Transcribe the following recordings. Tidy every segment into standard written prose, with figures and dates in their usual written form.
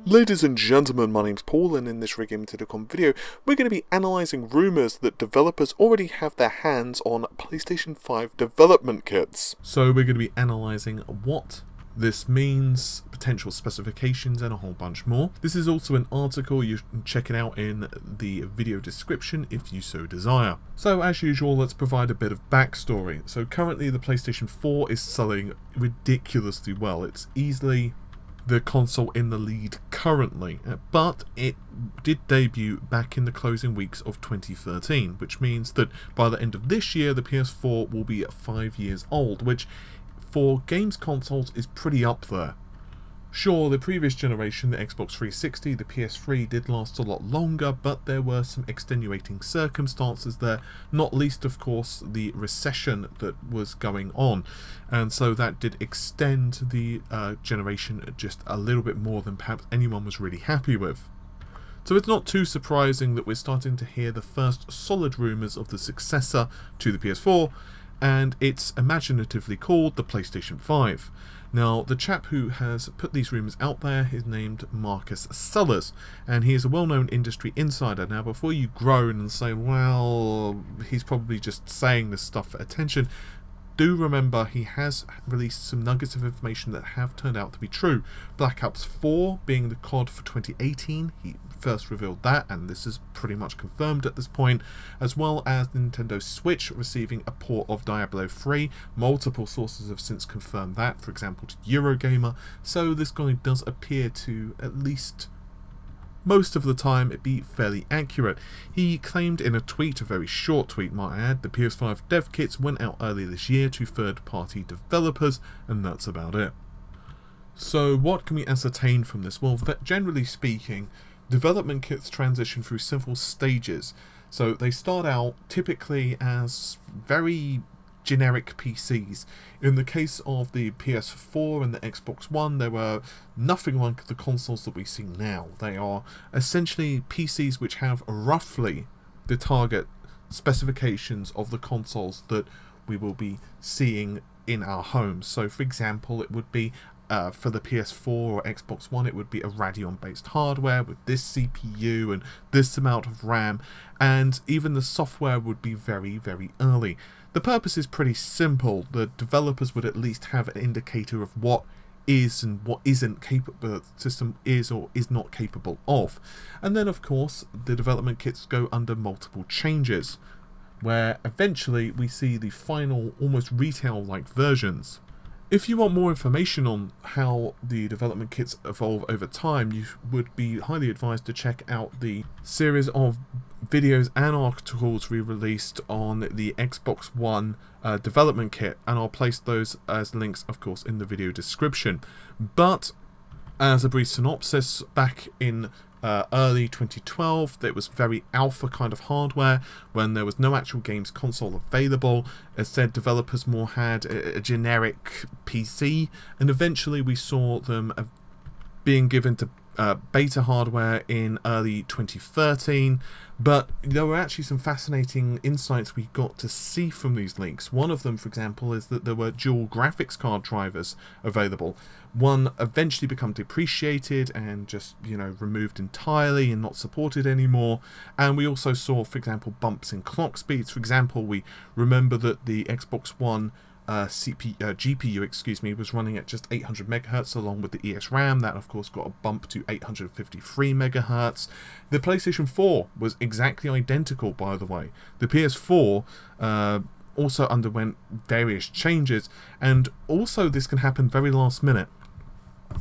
Ladies and gentlemen, my name's Paul, and in this RigGameToTheCon video, we're going to be analysing rumours that developers already have their hands on PlayStation 5 development kits. So we're going to be analysing what this means, potential specifications, and a whole bunch more. This is also an article, you can check it out in the video description if you so desire. So as usual, let's provide a bit of backstory. So currently the PlayStation 4 is selling ridiculously well. It's easily the console in the lead currently, but it did debut back in the closing weeks of 2013, which means that by the end of this year the PS4 will be 5 years old, which for games consoles is pretty up there. Sure, the previous generation, the Xbox 360, the PS3 did last a lot longer, but there were some extenuating circumstances there, not least of course the recession that was going on, and so that did extend the generation just a little bit more than perhaps anyone was really happy with. So it's not too surprising that we're starting to hear the first solid rumours of the successor to the PS4, and it's imaginatively called the PlayStation 5. Now, the chap who has put these rumours out there is named Marcus Sellers, and he is a well-known industry insider. Now, before you groan and say, well, he's probably just saying this stuff for attention, do remember he has released some nuggets of information that have turned out to be true. Black Ops 4 being the COD for 2018, he first revealed that, and this is pretty much confirmed at this point, as well as Nintendo Switch receiving a port of Diablo 3. Multiple sources have since confirmed that, for example to Eurogamer, so this guy does appear to, at least most of the time, it be fairly accurate. He claimed in a tweet, a very short tweet might I add, the PS5 dev kits went out earlier this year to third-party developers, and that's about it. So what can we ascertain from this? Well, generally speaking, development kits transition through several stages. So they start out typically as very generic PCs. In the case of the PS4 and the Xbox One, they were nothing like the consoles that we see now. They are essentially PCs which have roughly the target specifications of the consoles that we will be seeing in our homes. So for example, it would be for the PS4 or Xbox One, it would be a Radeon-based hardware with this CPU and this amount of RAM, and even the software would be very, very early. The purpose is pretty simple. The developers would at least have an indicator of what is and what isn't capable, the system is or is not capable of. And then of course the development kits go under multiple changes, where eventually we see the final, almost retail-like versions. If you want more information on how the development kits evolve over time, you would be highly advised to check out the series of videos and articles we released on the Xbox One development kit, and I'll place those as links, of course, in the video description. But as a brief synopsis, back in early 2012, there was very alpha kind of hardware when there was no actual games console available. Instead, developers more had a generic PC, and eventually we saw them being given to beta hardware in early 2013, but there were actually some fascinating insights we got to see from these leaks. One of them, for example, is that there were dual graphics card drivers available. One eventually became depreciated and just, removed entirely and not supported anymore. And we also saw, for example, bumps in clock speeds. For example, we remember that the Xbox One GPU, was running at just 800 megahertz along with the ESRAM. That of course got a bump to 853 megahertz. The PlayStation 4 was exactly identical, by the way. The PS4 also underwent various changes, and also this can happen very last minute.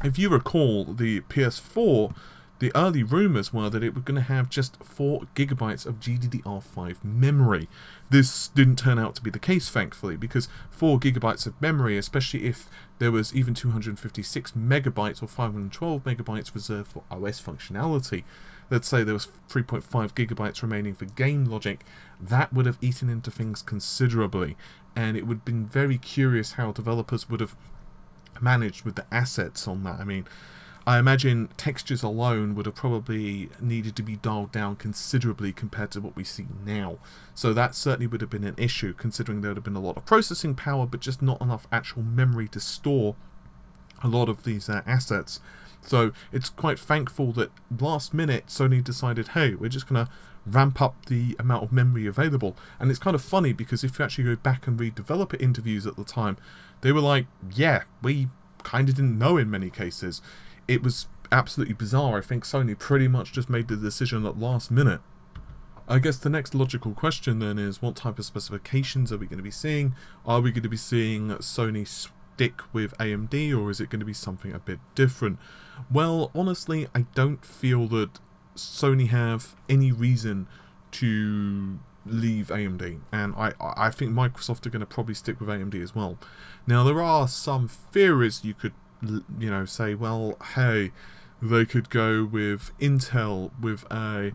If you recall, the PS4, the early rumours were that it was going to have just 4 gigabytes of GDDR5 memory. This didn't turn out to be the case, thankfully, because 4 gigabytes of memory, especially if there was even 256 megabytes or 512 megabytes reserved for OS functionality, let's say there was 3.5 gigabytes remaining for game logic, that would have eaten into things considerably, and it would have been very curious how developers would have managed with the assets on that. I mean, I imagine textures alone would have probably needed to be dialed down considerably compared to what we see now. So that certainly would have been an issue, considering there would have been a lot of processing power, but just not enough actual memory to store a lot of these assets. So it's quite thankful that last minute Sony decided, hey, we're just going to ramp up the amount of memory available. And it's kind of funny because if you actually go back and read developer interviews at the time, they were like, yeah, we kind of didn't know in many cases. It was absolutely bizarre. I think Sony pretty much just made the decision at last minute. I guess the next logical question then is, what type of specifications are we going to be seeing? Are we going to be seeing Sony stick with AMD, or is it going to be something a bit different? Well, honestly, I don't feel that Sony have any reason to leave AMD, and I think Microsoft are going to probably stick with AMD as well. Now, there are some theories you could, you know, say, well, hey, they could go with Intel, with a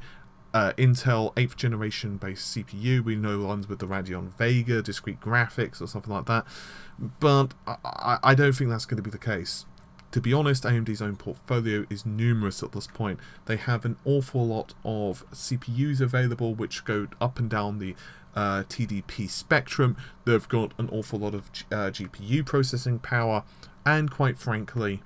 Intel 8th generation based CPU. We know ones with the Radeon Vega, discrete graphics or something like that, but I don't think that's going to be the case. To be honest, AMD's own portfolio is numerous at this point. They have an awful lot of CPUs available which go up and down the TDP spectrum. They've got an awful lot of GPU processing power, and quite frankly,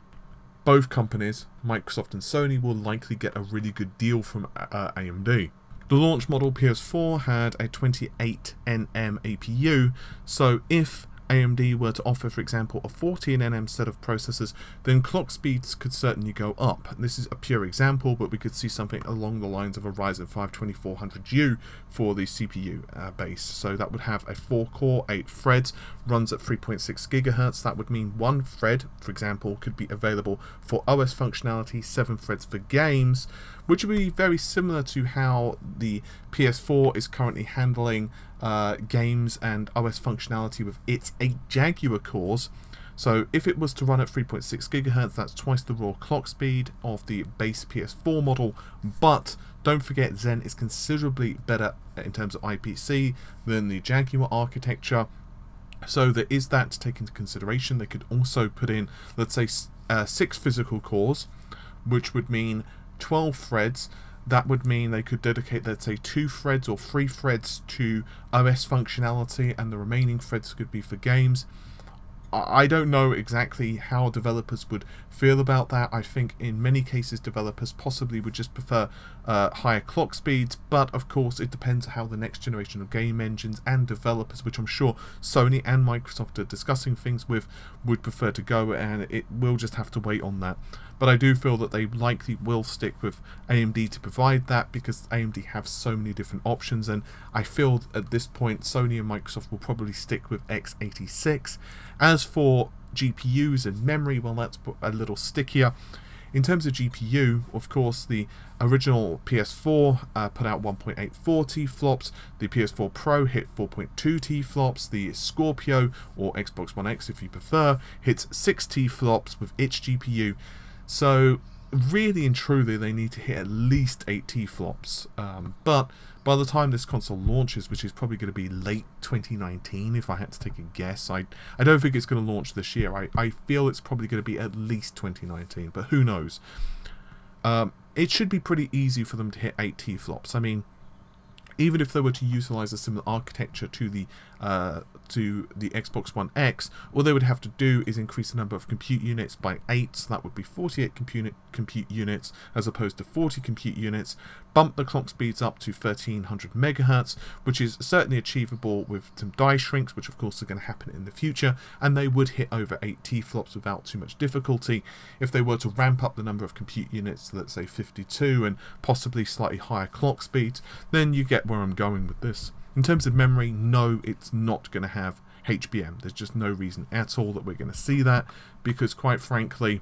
both companies, Microsoft and Sony, will likely get a really good deal from AMD. The launch model PS4 had a 28nm APU, so if AMD were to offer, for example, a 14nm set of processors, then clock speeds could certainly go up. This is a pure example, but we could see something along the lines of a Ryzen 5 2400U for the CPU base. So that would have a 4-core, 8 threads, runs at 3.6 GHz. That would mean one thread, for example, could be available for OS functionality, 7 threads for games, which would be very similar to how the PS4 is currently handling games and OS functionality with its 8 Jaguar cores. So if it was to run at 3.6 GHz, that's twice the raw clock speed of the base PS4 model. But don't forget, Zen is considerably better in terms of IPC than the Jaguar architecture. So there is that to take into consideration. They could also put in, let's say, 6 physical cores, which would mean 12 threads. That would mean they could dedicate, let's say, 2 threads or 3 threads to OS functionality, and the remaining threads could be for games. I don't know exactly how developers would feel about that. I think in many cases developers possibly would just prefer higher clock speeds, but of course it depends how the next generation of game engines and developers, which I'm sure Sony and Microsoft are discussing things with, would prefer to go, and it will just have to wait on that. But I do feel that they likely will stick with AMD to provide that, because AMD have so many different options, and I feel at this point Sony and Microsoft will probably stick with x86. As for GPUs and memory, well, that's a little stickier. In terms of GPU, of course, the original PS4 put out 1.84 teraflops, the PS4 Pro hit 4.2 teraflops, the Scorpio, or Xbox One X if you prefer, hits 6 teraflops with its GPU. So really and truly they need to hit at least 8 teraflops, but by the time this console launches, which is probably going to be late 2019 if I had to take a guess, I don't think it's going to launch this year. I feel it's probably going to be at least 2019, but who knows. It should be pretty easy for them to hit 8 teraflops. I mean, even if they were to utilize a similar architecture to the Xbox One X, all they would have to do is increase the number of compute units by 8, so that would be 48 compute units as opposed to 40 compute units, bump the clock speeds up to 1300 megahertz, which is certainly achievable with some die shrinks, which of course are going to happen in the future, and they would hit over 8 teraflops without too much difficulty. If they were to ramp up the number of compute units to, let's say, 52 and possibly slightly higher clock speeds, then you get where I'm going with this. In terms of memory, no, it's not going to have HBM. There's just no reason at all that we're going to see that, because quite frankly,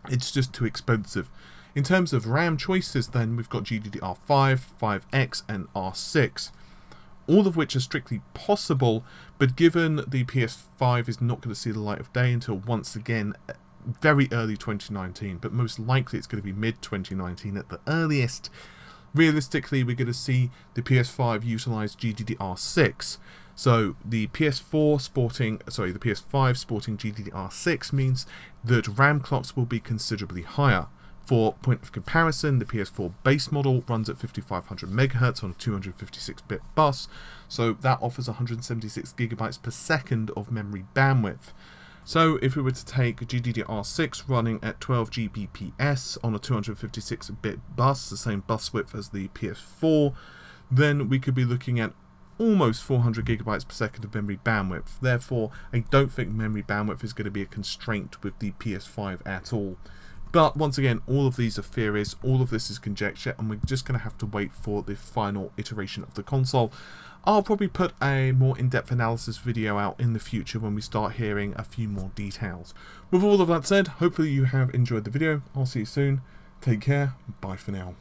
it's just too expensive. In terms of RAM choices, then we've got GDDR5, 5X, and R6, all of which are strictly possible, but given the PS5 is not going to see the light of day until, once again, very early 2019, but most likely it's going to be mid-2019 at the earliest. Realistically, we're going to see the PS5 utilize GDDR6. So the PS5 sporting GDDR6 means that RAM clocks will be considerably higher. For point of comparison, the PS4 base model runs at 5500 MHz on a 256-bit bus, so that offers 176 GB per second of memory bandwidth. So if we were to take GDDR6 running at 12 Gbps on a 256-bit bus, the same bus width as the PS4, then we could be looking at almost 400 gigabytes per second of memory bandwidth. Therefore, I don't think memory bandwidth is going to be a constraint with the PS5 at all. But once again, all of these are theories, all of this is conjecture, and we're just going to have to wait for the final iteration of the console. I'll probably put a more in-depth analysis video out in the future when we start hearing a few more details. With all of that said, hopefully you have enjoyed the video. I'll see you soon. Take care. Bye for now.